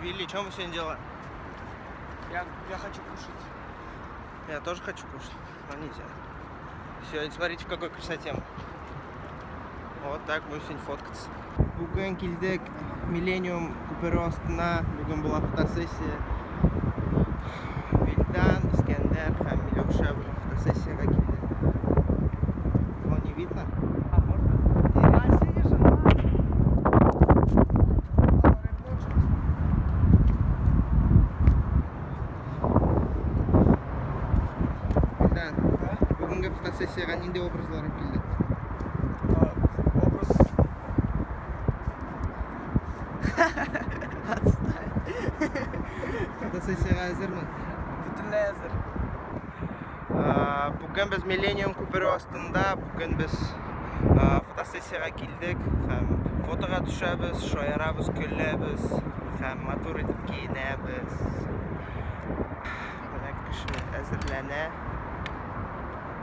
Вилли, что мы сегодня делаем? Я хочу кушать. Я тоже хочу кушать, но нельзя. Сегодня смотрите, в какой красоте. Вот так будем сегодня фоткаться. Бүгін келдік Millennium Купер астына. Бүгін была фотосессия. Вильдан, Искендер һәм Миләүшә бүгін фотосессияға келді. Его не видно? А, можно? Вильдан, бүгінгі фотосессияға нендей образлар алып келді? Образ... Отстань. Фотосессияға әзірмін. Бүтінләй әзір. Бүгін біз Millennium Купер астында, бүгін біз фотосессияға келдік һәм фотоға düşәбез, шаярабыз, көләбез һәм матур итеп киінәбез. Менә кеше әзерләнә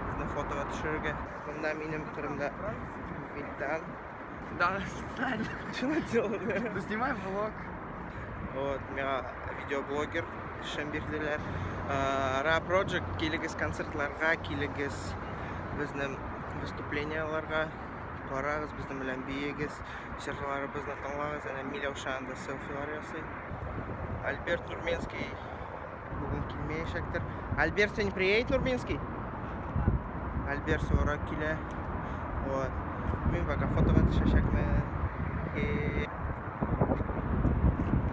безне фотоға төшерергә. Монда минем кырымда Вильдан. Да, отстань. Что наделали? Ну снимай влог. Вот, миңа видеоблогер эшен бирделәр. Ra Project килегез концертларга, килегез безнең выступленияларга, карагыз, безнең белән биегез, җырларыбызны тыңлагыз, әнә Миләүшә анда селфилар ясый. Альберт Нурминский бүген килмәячәктер. Альберт, син приедет Нурминский? Альберт соңрак килә. Вот. Мин пока фотога төшәчәкмен.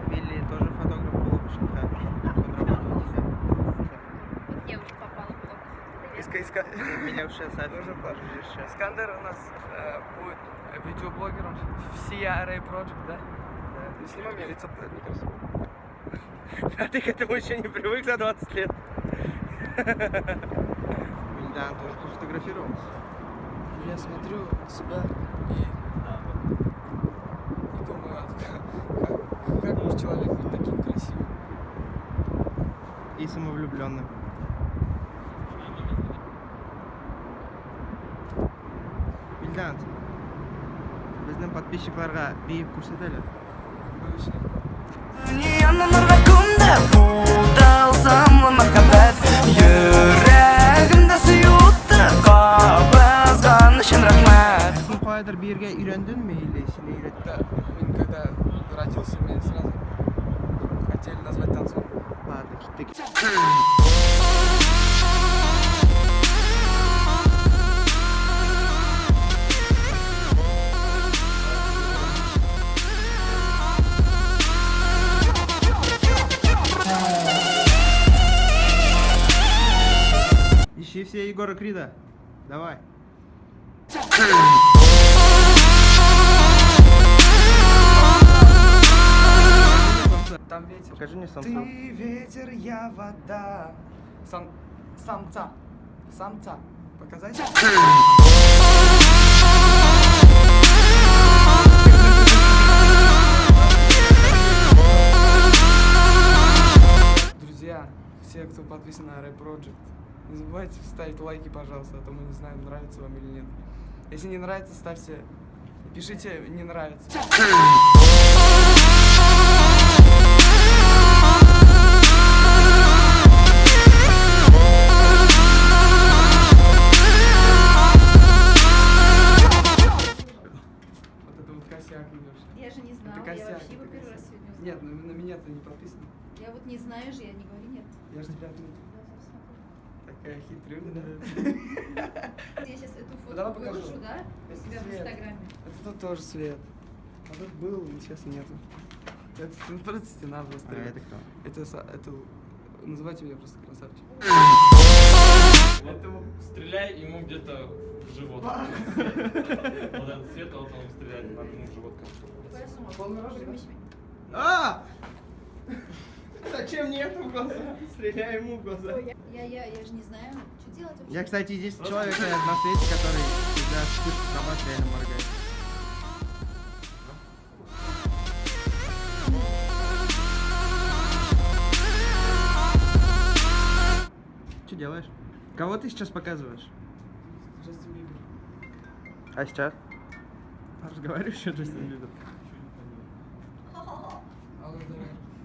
Вилли тоже фотограф был, Я уже попала в блог. Миләүшә Тоже Искандер у нас будет видеоблогером всея Array Project, да? Не снимай мне лицо, мне кажется. А ты к этому еще не привык за 20 лет? Вильдан тоже пофотографировался. Я смотрю на себя и думаю, как может человек быть таким красивым? И самовлюбленным. Вильдан, біздің подписчикларға биіп көрсетелі. Dünyanın ırgatında budalsam məhəbbət Yürəgimdə suyutdu qabızğan üçün rəhmət Сен қайдыр bir yerге үйрендіңме или сені үйретті? Да, когда родился, меня сразу хотели назвать танцором. Ладно, кеттік. Ищи все Егора Крида. Давай. Там ветер. Покажи мне самсу. Ты ветер, я вода. Самца. Самца. Показать? Друзья, все, кто подписан на Array Project, не забывайте ставить лайки, пожалуйста, а то мы не знаем, нравится вам или нет. Если не нравится, ставьте, пишите «не нравится». Вот это вот косяк, Илюша. Я же не знала, Это я косяк, вообще его это первый косяк. раз сегодня узнала. Нет, на меня ты не подписан. Я вот не знаю же, я не говорю нет. Я же тебя отметил. Такая хитрюга. Я сейчас эту фотку Давай покажу. выложу, да? У Это себя в свет. инстаграме. Это тут тоже свет. А тут был, и сейчас нету. Это просто стена просто. А это кто? Это называйте меня просто красавчик. Вот стреляй ему где-то в живот. Вот этот свет, вот он стреляет, надо ему в живот. Какая сумма? Перемещай. А! Зачем мне это в глаза? Стреляй ему в глаза. Я же не знаю, что делать вообще. Я, кстати, единственный человек на свете, который из-за вспышки собак реально моргает. Что делаешь? Кого ты сейчас показываешь? Джастин Бибер. А сейчас? Разговариваешь, Джастин Бибер? Алло, давай.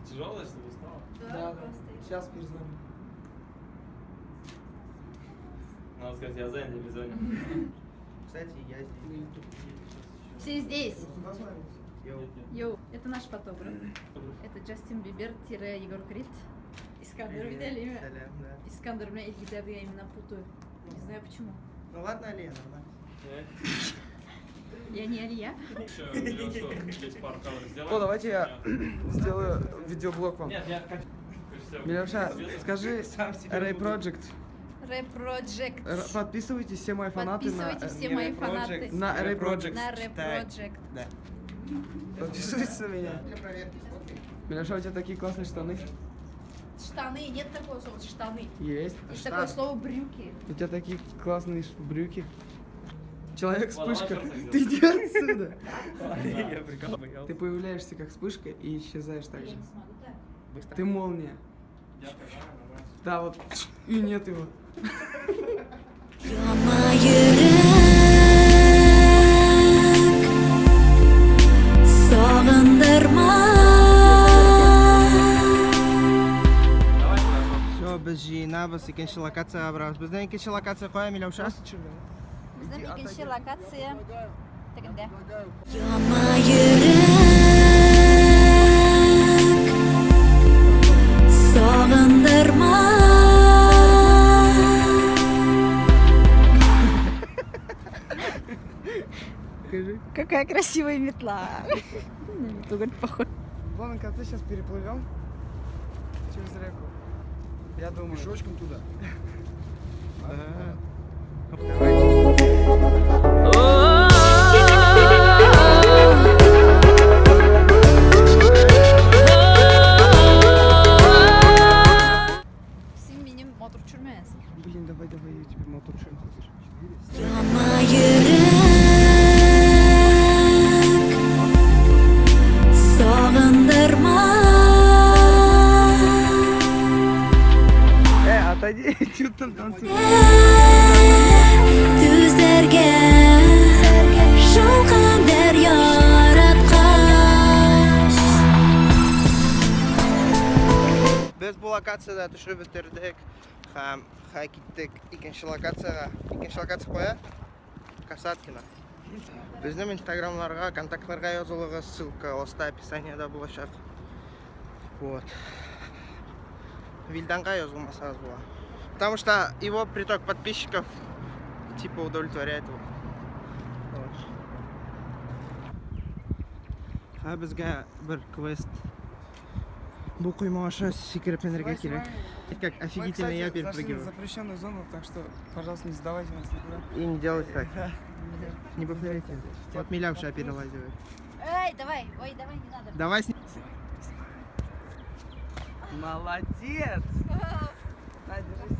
Тяжелое, что ли, стало? Да, просто еще. сейчас перезвоню. Надо сказать, я занят или занят. Кстати, я здесь. Все здесь. Йоу. Йоу, это наш фотограф. Это Джастин Бибер, Егор Крид. Искандер, видели имя? Салям, да. Искандер, у меня Эльгизеда, я именно путаю. Не знаю почему. Ну ладно, Алия, нормально. Я не Алия. Еще, Леша, здесь пару кадров сделаем. О, давайте я сделаю видеоблог вам. Нет, я хочу. Милюша, скажи Сам себе Ray буду. Project. Рэп Project. Подписывайтесь все мои фанаты Подписывайтесь все не мои Ray фанаты. Project. на Ray Project. На Рэп Читай. Project. Да. Подписывайтесь на меня. Для проверки сфоткай. Милюша, у тебя такие классные штаны. Штаны, нет такого слова, штаны. Есть. Есть такое слово брюки. У тебя такие классные брюки. Человек Ладно, вспышка. ладно, так Ты иди отсюда. Я прикалываю. Ты появляешься как вспышка и исчезаешь так Я же. не смогу так. Быстро. Ты молния. Я понимаю, нормально. Да, вот. И нет его. Все, біз жиынабыз, екінші локацияға барамыз. Біздің екінші локация қоя, Милеуша? Біздің екінші локация. Тігінде. Скажи. Какая красивая метла. На метлу, говорит, похож. В главном конце сейчас переплывем через реку. Я думаю. Пешочком туда. Сен менен мотор жүрмәсің. Блин, давай, я тебе мотор шин. Отойди, что там танцуешь? Түздерге шолқандар яратқаш Біз бұл локацияда түшіріп өтердік. Һәм киттік екінші локацияға. Екінші локация қоя? Касаткина. Біздің инстаграмларға, контактларға жазылыңыз, ссылка оста описаниеда болашақ. Вот. Вильданға жазылмасаңыз болады. Потому что его приток подписчиков типа удовлетворяет его. Вот. А бізге бір квест. Бұл құйма аша секретпенерге керек. Как офигительно я перепрыгиваю. Запрещенную зону, так что, пожалуйста, не сдавайте нас никуда. И не делайте так. Не повторяйте. Вот Милявша перелазивает. Эй, давай. Ой, давай, не надо. Давай с Молодец! На, держись.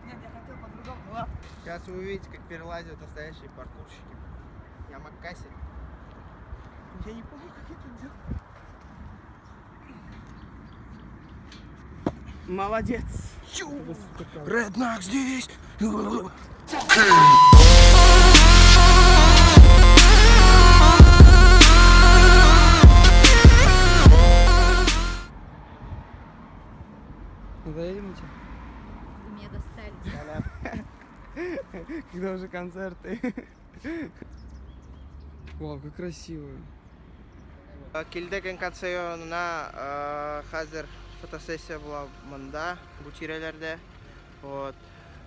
Нет, я хотел по-другому. Ладно. Сейчас вы увидите, как перелазят настоящие паркурщики. Я Маккаси. Я не помню, как это делать. Молодец! Реднак здесь! Заедем у тебя? Вы меня достали. Когда уже концерты. Вау, как красиво. Келдік концерттарына қазір фотосессия була мында, бу тирелерде. Вот.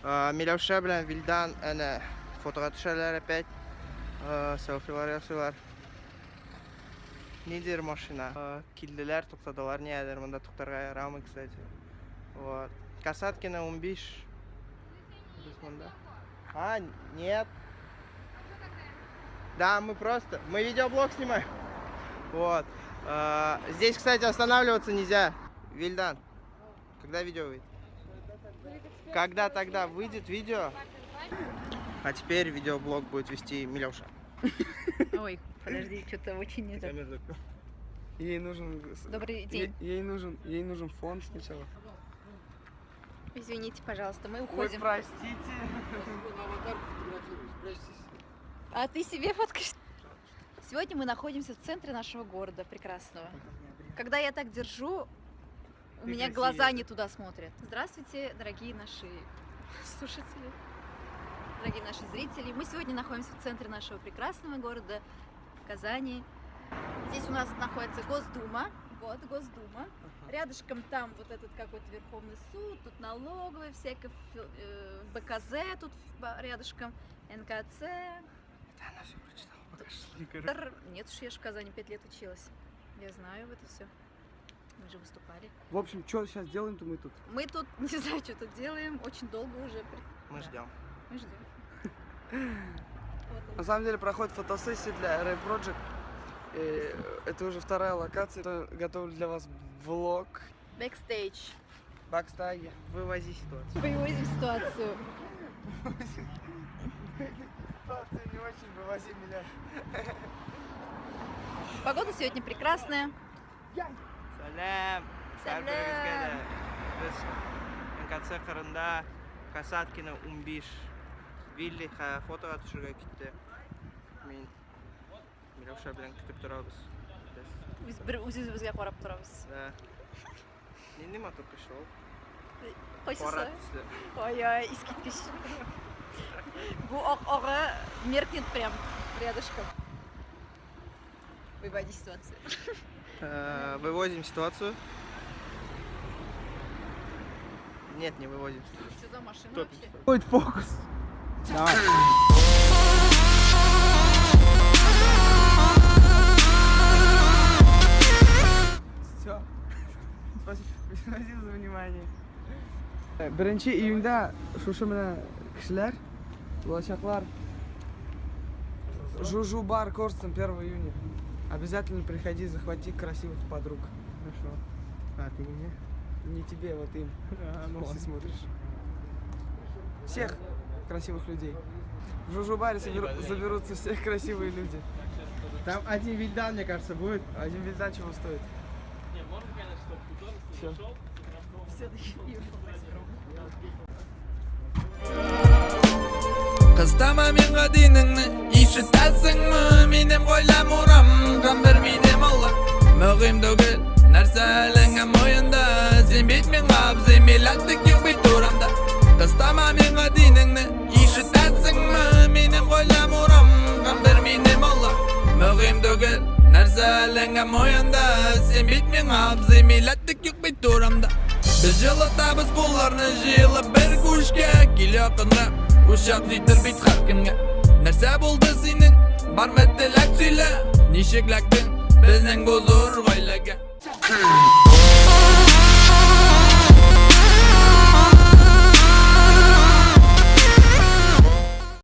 Миләүшә белән Вилдан әнә фотога төшәләр опять. Селфилар ясыйлар. Нидер машина. Килделәр, туктадылар, ниядер монда туктарга ярамый, кстати. Вот. Касаткина 15. Без монда. А, нет. Да, мы видеоблог снимаем. Вот. Здесь, кстати, останавливаться нельзя. Вильдан, когда видео выйдет? Когда тогда выйдет видео? А теперь видеоблог будет вести Милеуша. Ой, подожди, что-то очень не так. Ей нужен... Добрый день. Ей нужен фон сначала. Извините, пожалуйста, мы Ой, уходим. простите. А ты себе фоткаешь? Сегодня мы находимся в центре нашего города прекрасного. Когда я так держу, у Ты меня красивее. глаза не туда смотрят. Здравствуйте, дорогие наши слушатели, дорогие наши зрители. Мы сегодня находимся в центре нашего прекрасного города Казани. Здесь у нас находится Госдума. Вот, Госдума. Рядышком там вот этот какой-то Верховный суд, тут налоговая всякая, БКЗ тут рядышком, НКЦ. Да, она все прочитала, пока шли, короче. Нет уж, я же в Казани 5 лет училась. Я знаю это все. Мы же выступали. В общем, что сейчас делаем-то мы тут? Мы тут не знаю, что тут делаем. Очень долго уже. Мы ждем. Мы ждем. На самом деле проходит фотосессия для Ray Project. И это уже вторая локация. Готовлю для вас влог. Бэкстейдж. Бакстаги. Вывози ситуацию. Вывозим ситуацию. Ситуация не очень, вывози меня. Погода сегодня прекрасная. Сәлем. Сәлем. Бәрберіңізге де. Біз НКЦ қырында Касаткина 15 Виллиха фотоға түсіруге кетті. Мен Милеуша белән көтіп торабыз. Biz bir үзебезгә карап торабыз. Да. Нинди мотор кеше ул? Кайсысы? Кара төсле. Ой-ой, искиткеч. Бу ак-ага меркнет прям рядышком. Выводи ситуацию. Вывозим ситуацию. Нет, не вывозим. Что за машина Топим. вообще? Будет фокус. Давай. Все. Спасибо за внимание. Birinchi iyunda shu bilan kishilar bo'lajaqlar Жужу бар Корстон 1 июня. Обязательно приходи, захвати красивых подруг. Хорошо. А, ты мне? Не тебе, вот им. Ну Если смотришь. Всех красивых людей. В Жужу-баре заберутся все красивые люди. Там один Вильдан, мне кажется, будет. Один вильдан чего стоит? Не, можно, конечно, чтобы художественный Всё. шел. Все-таки Kıstama min gadiningni işitasingmi menem qo'ylam uram qam bermeydim Allah Mögim dögel narsalarga moyinda sen bitmen qab zemilatdik yo'q bit turamda Kıstama min gadiningni işitasingmi menem qo'ylam uram qam bermeydim Allah Mögim dögel narsalarga moyinda sen bitmen qab zemilatdik yo'q bit turamda Biz yılıtabız pullarni jiyilib bir kushga Kelyapinra Uşak jitir bit har kimga Narsa bo'ldi sening barmi tilak suyla Nishik lakding bizning huzur g'oylaga